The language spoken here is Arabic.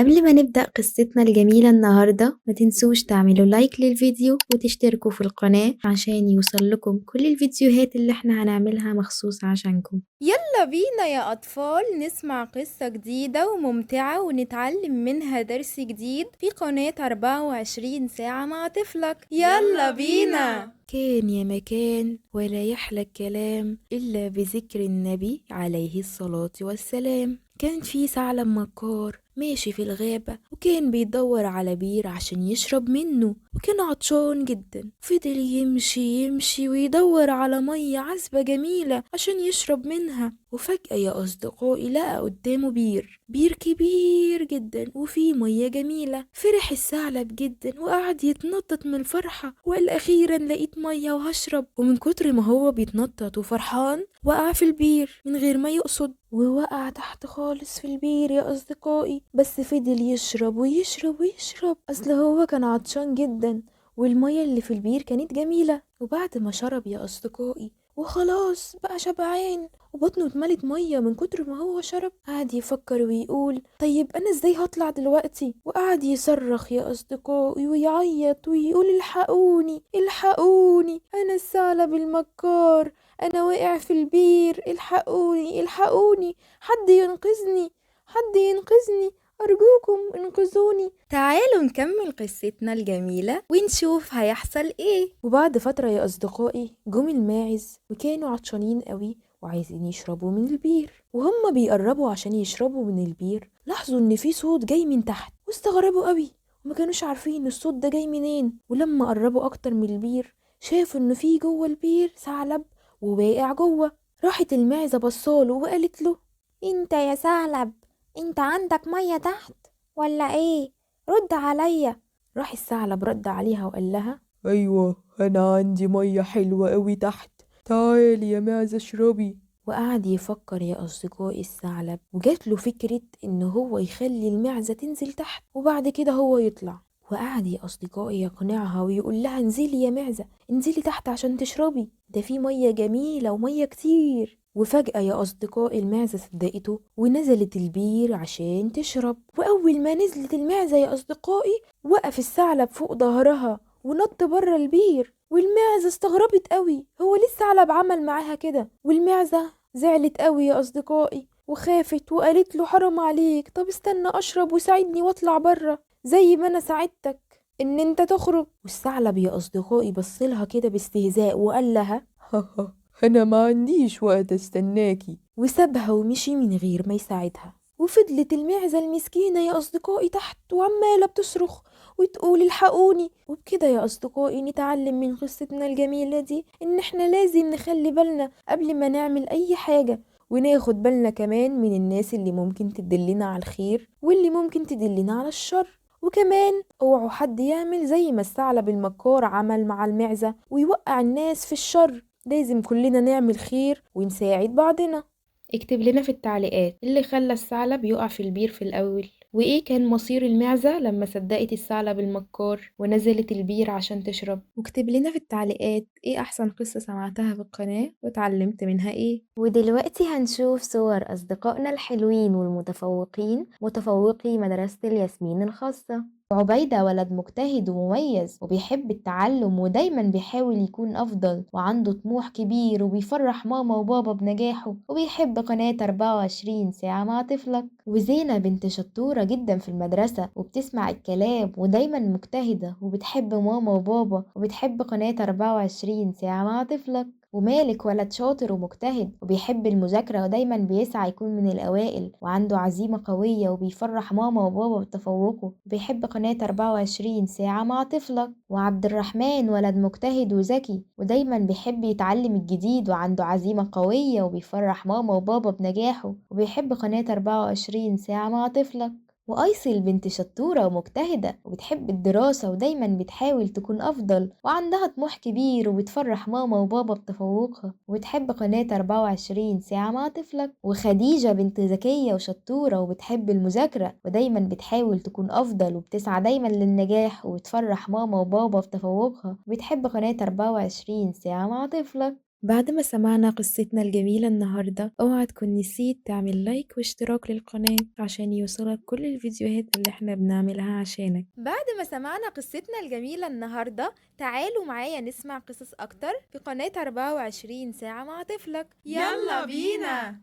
قبل ما نبدأ قصتنا الجميلة النهاردة ما تنسوش تعملوا لايك للفيديو وتشتركوا في القناة عشان يوصل لكم كل الفيديوهات اللي احنا هنعملها مخصوص عشانكم. يلا بينا يا أطفال نسمع قصة جديدة وممتعة ونتعلم منها درس جديد في قناة 24 ساعة مع طفلك. يلا بينا. كان يا مكان ولا يحلى الكلام إلا بذكر النبي عليه الصلاة والسلام. كان في ثعلب مكار ماشي في الغابة وكان بيدور على بير عشان يشرب منه، وكان عطشان جدا. فضل يمشي ويدور على مية عذبة جميلة عشان يشرب منها، وفجأة يا أصدقائي لقى قدامه بير كبير جدا وفيه مية جميلة. فرح الثعلب جدا وقعد يتنطط من الفرحة وقال أخيرا لقيت مية وهشرب. ومن كتر ما هو بيتنطط وفرحان وقع في البير من غير ما يقصد، ووقع تحت خالص في البير يا أصدقائي. بس فضل يشرب ويشرب أصل هو كان عطشان جدا، والمية اللي في البير كانت جميلة. وبعد ما شرب يا أصدقائي وخلاص بقى شبعان وبطنه اتملت مية من كتر ما هو شرب، قعد يفكر ويقول طيب أنا ازاي هطلع دلوقتي؟ وقعد يصرخ يا أصدقائي ويعيط ويقول الحقوني الحقوني أنا الثعلب المكار، أنا واقع في البير، الحقوني حد ينقذني حد ينقذني أرجوكم انقذوني. تعالوا نكمل قصتنا الجميلة ونشوف هيحصل ايه. وبعد فترة يا أصدقائي جم الماعز وكانوا عطشانين قوي وعايزين يشربوا من البير، وهم بيقربوا عشان يشربوا من البير لاحظوا ان في صوت جاي من تحت واستغربوا قوي وما كانوش عارفين الصوت ده جاي منين. ولما قربوا اكتر من البير شافوا ان في جوه البير ثعلب وواقع جوه. راحت الماعزة بصاله وقالت له انت يا ثعلب انت عندك مية تحت ولا ايه؟ رد عليا. راح الثعلب رد عليها وقال لها أيوة أنا عندي مية حلوة أوي تحت، تعالي يا معزة اشربي. وقعد يفكر يا أصدقائي الثعلب وجات له فكرة إن هو يخلي المعزة تنزل تحت وبعد كده هو يطلع. وقعد يا أصدقائي يقنعها ويقول لها انزلي يا معزة انزلي تحت عشان تشربي، ده في مية جميلة ومية كتير. وفجأة يا أصدقائي المعزة صدقته ونزلت البير عشان تشرب. وأول ما نزلت المعزة يا أصدقائي وقف الثعلب فوق ظهرها ونط بره البير، والمعزة استغربت قوي هو ليه الثعلب عمل معاها كده. والمعزة زعلت قوي يا أصدقائي وخافت وقالت له حرام عليك، طب استنى أشرب وساعدني واطلع بره زي ما أنا ساعدتك إن أنت تخرج. والثعلب يا أصدقائي بصلها كده باستهزاء وقال لها أنا ما عنديش وقت استناكي. وسابها ومشي من غير ما يساعدها. وفضلت المعزة المسكينة يا أصدقائي تحت وعمالة بتصرخ وتقول الحقوني. وبكده يا أصدقائي نتعلم من قصتنا الجميلة دي إن إحنا لازم نخلي بالنا قبل ما نعمل أي حاجة، وناخد بالنا كمان من الناس اللي ممكن تدلنا على الخير واللي ممكن تدلنا على الشر. وكمان اوعوا حد يعمل زي ما الثعلب المكار عمل مع المعزة ويوقع الناس في الشر، لازم كلنا نعمل خير ونساعد بعضنا. اكتب لنا في التعليقات اللي خلى الثعلب يقع في البير في الأول، وإيه كان مصير المعزة لما صدقت الثعلب المكار ونزلت البير عشان تشرب. واكتب لنا في التعليقات إيه أحسن قصة سمعتها في القناة واتعلمت منها إيه. ودلوقتي هنشوف صور أصدقائنا الحلوين والمتفوقين متفوقي مدرسة الياسمين الخاصة. عبيدة ولد مجتهد ومميز وبيحب التعلم ودايما بيحاول يكون أفضل وعنده طموح كبير وبيفرح ماما وبابا بنجاحه وبيحب قناة 24 ساعة مع طفلك. وزينة بنت شطورة جدا في المدرسة وبتسمع الكلام ودايما مجتهدة وبتحب ماما وبابا وبتحب قناة 24 ساعة مع طفلك. ومالك ولد شاطر ومجتهد وبيحب المذاكرة ودايما بيسعى يكون من الأوائل وعنده عزيمة قوية وبيفرح ماما وبابا بتفوقه وبيحب قناة 24 ساعة مع طفلك. وعبد الرحمن ولد مجتهد وذكي ودايما بيحب يتعلم الجديد وعنده عزيمة قوية وبيفرح ماما وبابا بنجاحه وبيحب قناة 24 ساعة مع طفلك. وأيسل بنت شطورة ومجتهدة وبتحب الدراسة ودايما بتحاول تكون أفضل وعندها طموح كبير وبتفرح ماما وبابا بتفوقها وبتحب قناة 24 ساعة مع طفلك. وخديجة بنت ذكية وشطورة وبتحب المذاكرة ودايما بتحاول تكون أفضل وبتسعى دايما للنجاح وبتفرح ماما وبابا بتفوقها وبتحب قناة 24 ساعة مع طفلك. بعد ما سمعنا قصتنا الجميلة النهاردة، اوعى تكون نسيت تعمل لايك واشتراك للقناة عشان يوصلك كل الفيديوهات اللي احنا بنعملها عشانك. بعد ما سمعنا قصتنا الجميلة النهاردة، تعالوا معايا نسمع قصص أكتر في قناة 24 ساعة مع طفلك. يلا بينا.